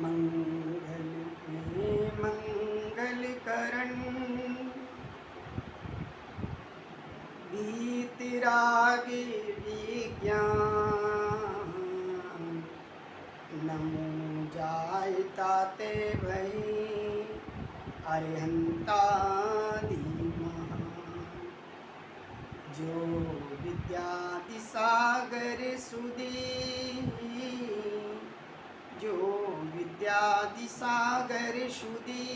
मंगल में मंगल करण वीतरागी विज्ञान नमो जाय ताते भई अरिहंता धीमहि जो विद्यादि सागर सुधी जो विद्यादि सागर सुधी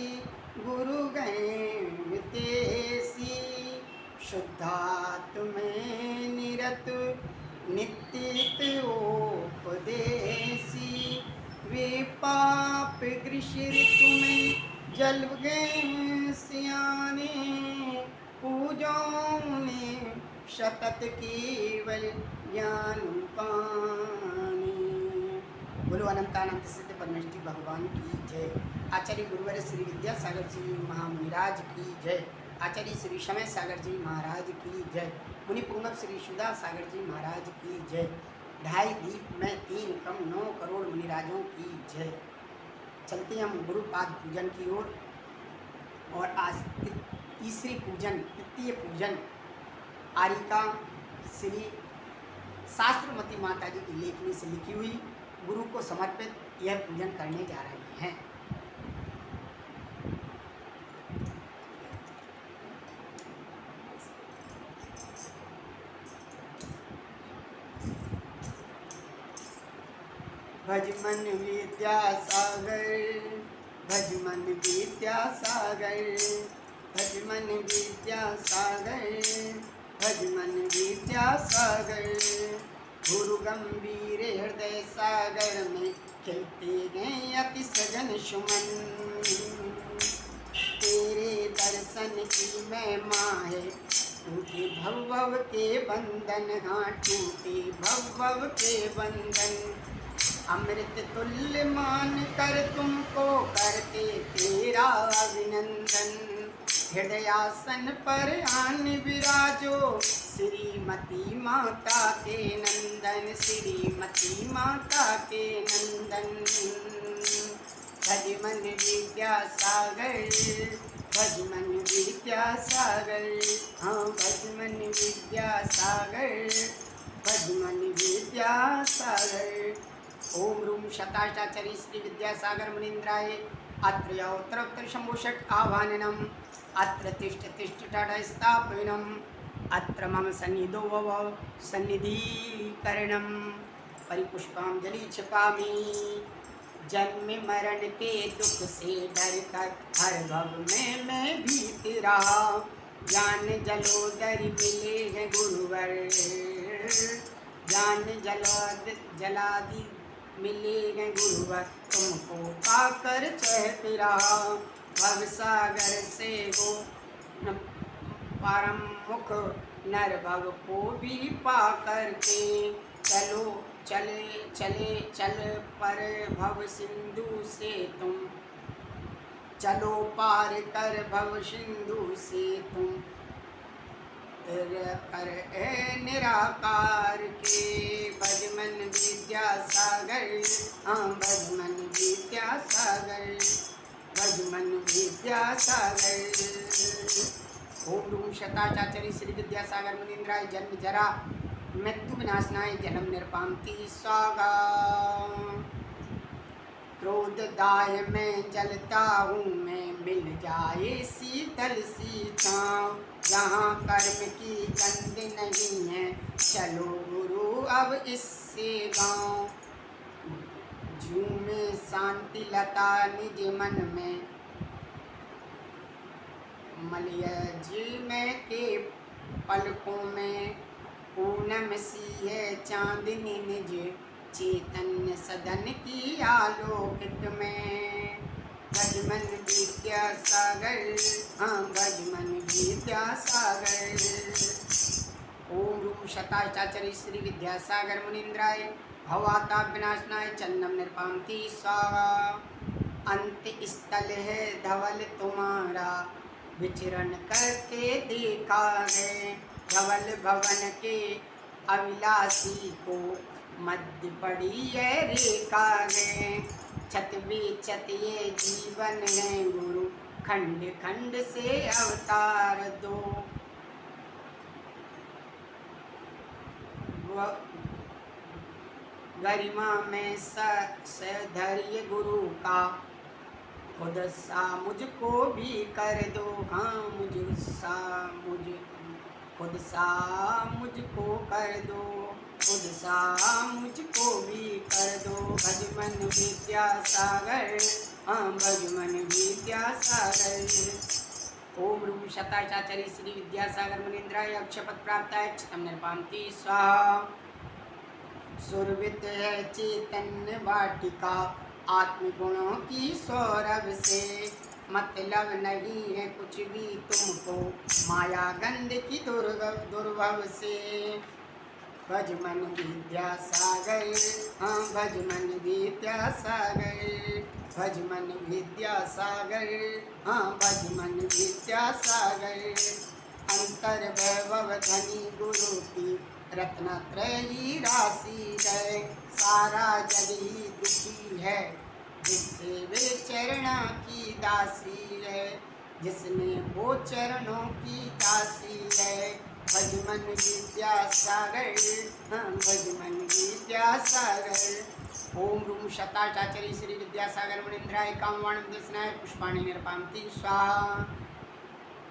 गुरु गए तेसी शुद्धात्म निरत नित्य उपदेसी वे पाप गृषिर तुम्हें जल गए सियाने पूजों ने शतत केवल ज्ञान पाने। बोलो अनंतानंत सिद्ध परमेष्टि भगवान की जय। आचार्य गुरुवर श्री विद्यासागर जी महामुनिराज की जय। आचार्य श्री समय सागर जी महाराज की जय। मुनि पुंगव श्री सुधा सागर जी महाराज की जय। ढाई दीप में 3 कम 9 करोड़ मुनिराजों की जय। चलते हम गुरुपाद पूजन की ओर। और आज तीसरी पूजन, तृतीय पूजन आरिका श्री शास्त्रमती माता जी की लेखनी से लिखी हुई गुरु को समर्पित यह पूजन करने जा रहे हैं। भज मन विद्यासागर, भज मन विद्यासागर, भज मन विद्यासागर, भज मन विद्यासागर। गुरु गंभीर हृदय सागर में खिलते गए अति सघन सुमन। तेरे दर्शन की महिमा है, टूटे भव के बंधन, हाँ टूटे भव के बंधन। अमृत तुल्य मान कर तुमको करते तेरा अभिनंदन। हृदयासन पर आन विराजो श्रीमती माता के नंदन, श्रीमती माता के नंदन। भज मन विद्यासागर, भज मन विद्यासागर, हाँ भज मन विद्यासागर, भज मन विद्यासागर। ओम रूम शताचार्य श्री विद्यासागर मुनीन्द्राय अत्र उत्तरोत्तर शंभुषट आह्वाननम अत्र तिष्ठ तिष्ठ टाटा स्थापनम अत्र मम सन्निधो भव सन्निधिकरणम। परिपुष्पांजलि छिपामि जन्म मरण के दुख से डर कर हर भव में मैं भीत रहा। ज्ञान जलोदर मिले हैं गुरुवर, ज्ञान जलादि मिले हैं गुरुवर, तुमको पाकर चहत रहा। भव सागर से हो परम मुख नर भव को भी पाकर के चलो चल पर भव सिंधु से तुम चलो पार कर भव सिंधु से तुम कर निराकार के। भज मन विद्यासागर, हाँ भज मन विद्यासागर, भज मन विद्यासागर। ओम रूम शताचार्य श्री विद्यासागर मुनीन्द्राय जन्म जरा मृत्यु विनाशनाय जन्म निर्पांति स्वाहा। क्रोध दाय में जलता हूँ मैं, मिल जाए शीतल सी छाँव। जहाँ कर्म की गंध नहीं है, चलो गुरु अब इससे गाँव। झूमे शांति लता निज मन में, मलय जी में के पलकों में। पूनम सी है चांदनी निज चैतन्य सदन की आलोकित में। भज मन विद्यासागर, हाँ भज मन विद्यासागर। ओम रूम शताचार्य श्री विद्यासागर मुनीन्द्राय भवाता विनाशनाय चन्नम निर्पांति स्वाहा। अंत स्थल है धवल तुम्हारा, विचरण करके देखा है। धवल भवन के अविलासी को मध्य पड़ी है रेखा है। छत बेचत ये जीवन है गुरु, खंड खंड से अवतार दो। गरिमा में सधैर्य गुरु का, खुद सा मुझको भी कर दो। हाँ खुद सा मुझको कर दो, खुद सा मुझको भी कर दो। भजमन विद्यासागर, हाँ भजमन विद्यासागर। ओम रूम शताचार्य श्री विद्यासागर मुनीन्द्राय अक्षपद प्राप्ताय क्षतम निर्पान्ति स्वाहा। सुरभित है चैतन्य वाटिका, आत्मगुणों की सौरभ से मतलब नहीं है कुछ भी तुमको, माया गंध की दुर्भव से। भजमन विद्यासागर, हाँ भजमन विद्यासागर, भजमन विद्यासागर, हाँ भजमन विद्यासागर। अंतर वैभव धनी गुरु की, रत्नत्रयी राशि है। सारा जग ही दुखी है, जिससे वे चरणों की दासी है, जिसने वो चरणों की दासी है। भजमन विद्यासागर, हाँ भजमन विद्यासागर। ओम रूम शताचार्य श्री विद्यासागर मुनीन्द्राय कामवाणं दर्शनाय पुष्पाणि निर्पान्ति स्वाहा।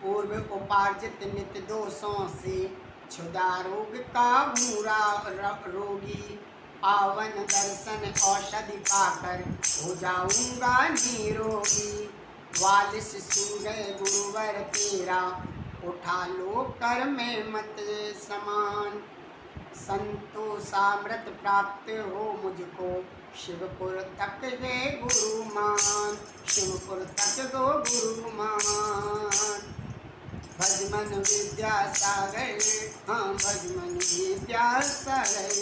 पूर्व उपार्जित नित्य दोषों से क्षुधा रोग का मूरा रोगी, पावन दर्शन औषधि पाकर हो जाऊंगा निरोगी। वालिस सूरय गुरुवर तेरा, उठा लो कर में मत समान। संतोषामृत प्राप्त हो मुझको, शिवपुर तक है गुरुमान, शिवपुर तक गो गुरुमान। भजमन विद्यासागर, हाँ भजमन विद्यासागर।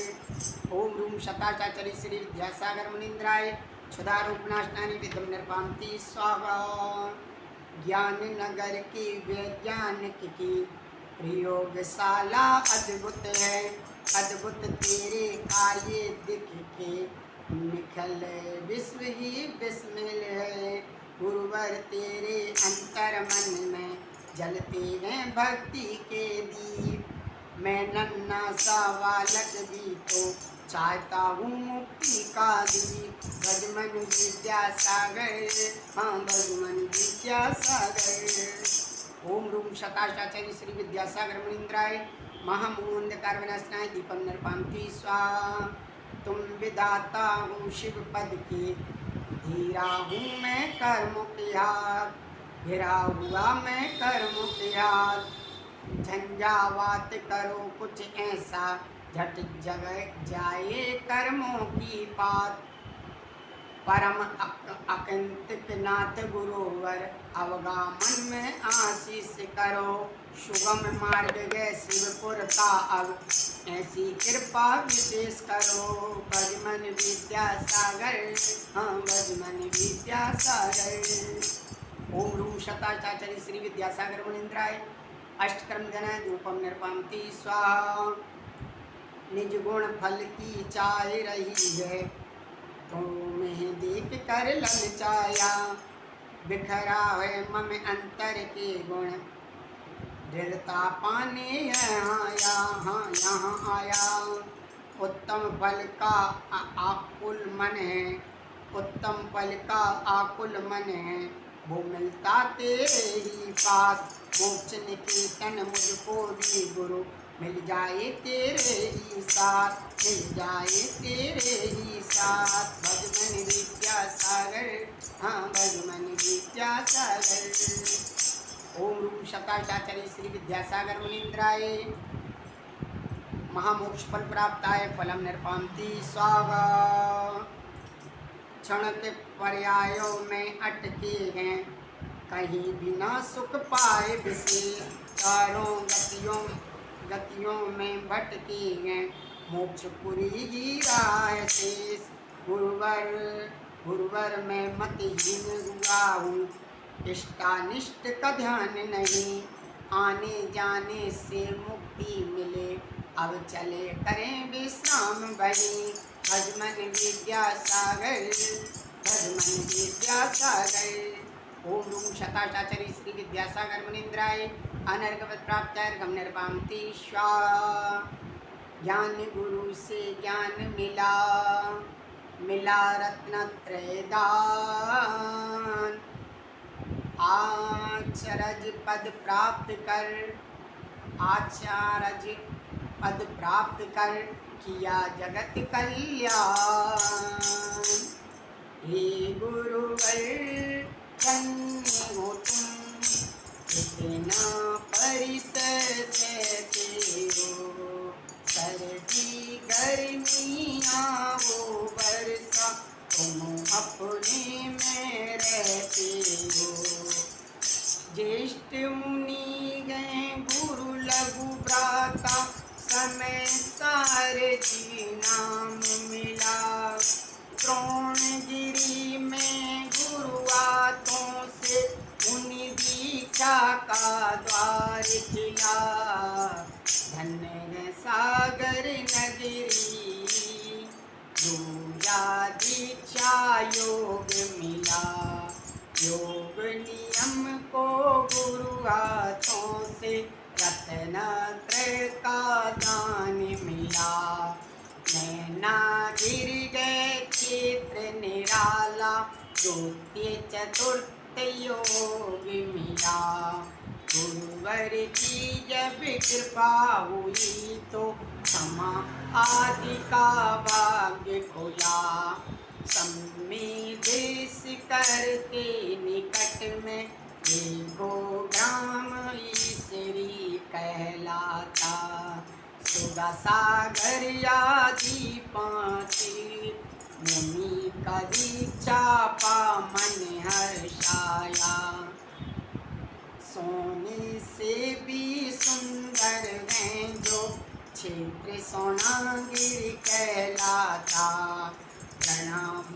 ओम रूम शताचार्य श्री विद्यासागर मुनीन्द्राय क्षुधारूपनाशनानि विद्म निर्पान्ति स्वाहा। ज्ञान नगर की वैज्ञानिक की प्रयोगशाला अद्भुत है, अद्भुत तेरे कार्य दिख के निखल विश्व ही विस्मिल है। गुरुवर तेरे अंतर मन में जलते हैं भक्ति के दीप, मैं नन्हा सा बालक भी तो चाहता हूँ मुक्ति का दीप। भजमन विद्यासागर, हाँ भजमन विद्यासागर। ओम रूम शताचार्य श्री विद्यासागर मुनीन्द्राय महामूंधकार विनाशनाय दीपम निर्पान्ति स्वाहा। तुम विधाता हूँ शिव पद के, धीरा हूँ मैं कर्म के हाथ, घिरा हुआ मैं कर्म के हाथ। झंझावात करो कुछ ऐसा, झट जग जाए कर्मों की बात। परम अकिंतिक नाथ गुरुवर, अवगामन में आशीष करो। सुगम मार्ग गए शिवपुर का अब, ऐसी कृपा विशेष करो। भजमन विद्यासागर, हाँ भजमन विद्यासागर। ओम रूम शताचार्य श्री विद्यासागर मुनीन्द्राय अष्टकर्म जनाय धूपम निर्पान्ति स्वाहा। निज गुण फल की चाह रही है, तुम्हें देख कर ललचाया। बिखरा है मम अंतर के गुण, दृढ़ता पाने यहाँ आया। उत्तम फल का आकुल मन है, उत्तम फल का आकुल मन है, वो मिलता तेरे ही पास। मोक्ष निकेतन मुझको भी गुरु, मिल जाए तेरे ही साथ, मिल जाए तेरे ही साथ। भजमन विद्यासागर, हाँ भजमन विद्यासागर। ओम रूम शताचार्य श्री विद्यासागर मुनीन्द्राय महामोक्ष फल प्राप्ताय फलम निर्पान्ति स्वाहा। क्षण के पर्यायों में अटके हैं, कहीं बिना सुख पाए विशेष। चारों गतियों में भटके हैं, मोक्षपुरी ही राह शेष। गुरुवर मैं मतहीन हुआ हूँ, इष्टानिष्ट का ध्यान नहीं। आने जाने से मुक्ति मिले, अब चले करें विश्राम भई। भजमन विद्यासागर, भजमन विद्यासागर। ओम रूम शताचार्य श्री विद्यासागर मुनीन्द्राय अनर्गपद प्राप्तार्घम निर्वामति स्वाहा। ज्ञान गुरु से ज्ञान मिला, मिला रत्नत्रय दान। आचार्य पद प्राप्त कर, आचार्य पद प्राप्त कर, किया जगत कल्याण। हे गुरुवर धन्य हो तुम, इतना परिसर सहते हो। सर्दी गर्मियाँ वो वर्षा तुम अपने में रहते हो। ज्येष्ठ मुनि गए गुरु लघु भ्राता, समय सारे जी नाम मिला। द्रोणगिरी में गुरुआतों से मुनि दीक्षा का द्वार खिला। धन्य है सागर नगरी, दूजा दीक्षा योग मिला। योग नियम को गुरु हाथों से रत्नत्रय का दान मिला। नैना गिर गए क्षेत्र निराला, द्वितीय चतुर्थ योग मिला। गुरुवर की जब कृपा हुई तो क्षमा आदि का भाग्य खुला। सम्मिदेश करके निकट में देखो ग्राम ईश्वरी कहलाता। सुगा सागर आदि पांचि, मुनि का दीक्षा पा मन हर्षाया। सोने से भी सुंदर है जो क्षेत्र सोनागिर कहलाता। प्रणाम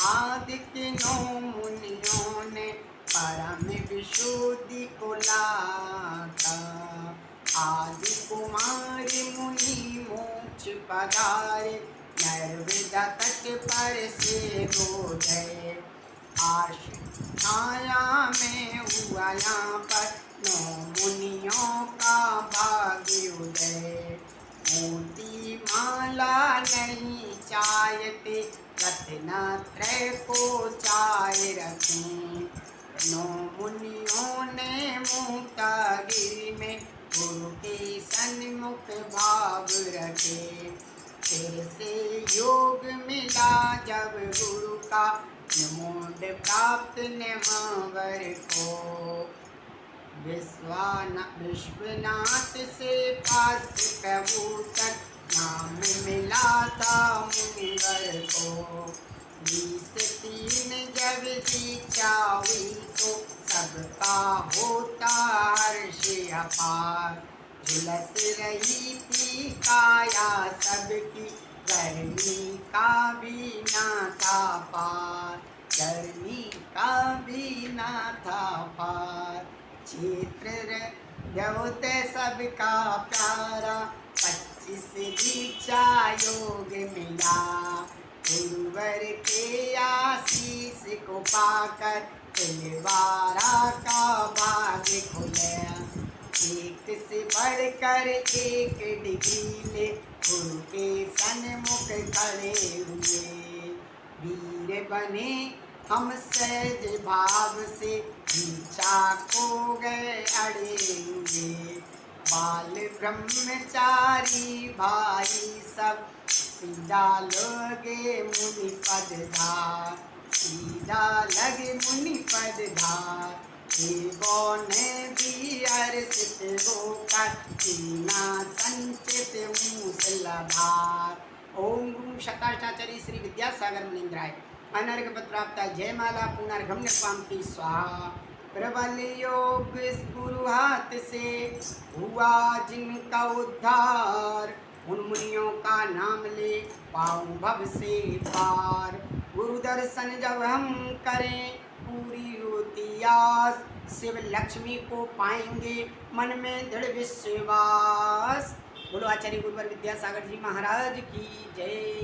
आदित्य नौ मुनियों ने परम विशुद्धि को लाता। आदि कुमार मुनि मोक्ष पधारे, नर्मदा तट पर से गोदय। छाया में हुआ यहाँ पर नौ मुनियों का भाग्य उदय। मोती माला नहीं चाहते, रत्नत्रय को चाय रखें। नौ मुनियों ने मुक्तागिरि में गुरु के सन्मुख भाव रखे। फिर से योग मिला जब गुरु का, मोड प्राप्त नेमावर को। विश्वनाथ से पास प्रभु तक नाम मिला था मुनिवर को। 23 जब दीक्षा हुई तो सबका होता हर्ष अपार। झुलस रही थी काया सबकी, गर्मी का भी ना था पार, गर्मी का भी ना था पार। क्षेत्र देवते सबका प्यारा, 25 दीक्षा योग मिला। गुरुवर के आशीष को पाकर तिलवारा का भाग्य खुला। एक से बढ़कर एक डिग्री ले गुरु के सन्मुख खड़े हुए। वीर बने हम सहज भाव से, दीक्षा को गए अड़े हुए। बाल ब्रह्मचारी भाई सब, सीधा लगे मुनि पदधार, सीधा लगे मुनि पदधार। देवों ने भी हर्षित होकर कीना संचित मूसलाधार। ओम गुरु शताचार्य श्री विद्यासागर मुनीन्द्राय अनर्घ्य प्राप्त जयमाला पुनर्घम निर्वामति स्वाहा। प्रबल योग गुरु हाथ से हुआ जिनका उद्धार, उन मुनियों का नाम ले पाऊं भव से पार। गुरु दर्शन जब हम करें पूरी होती आस, शिव लक्ष्मी को पाएंगे मन में दृढ़ विश्वास। बोलो आचार्य गुरुवर विद्यासागर जी महाराज की जय।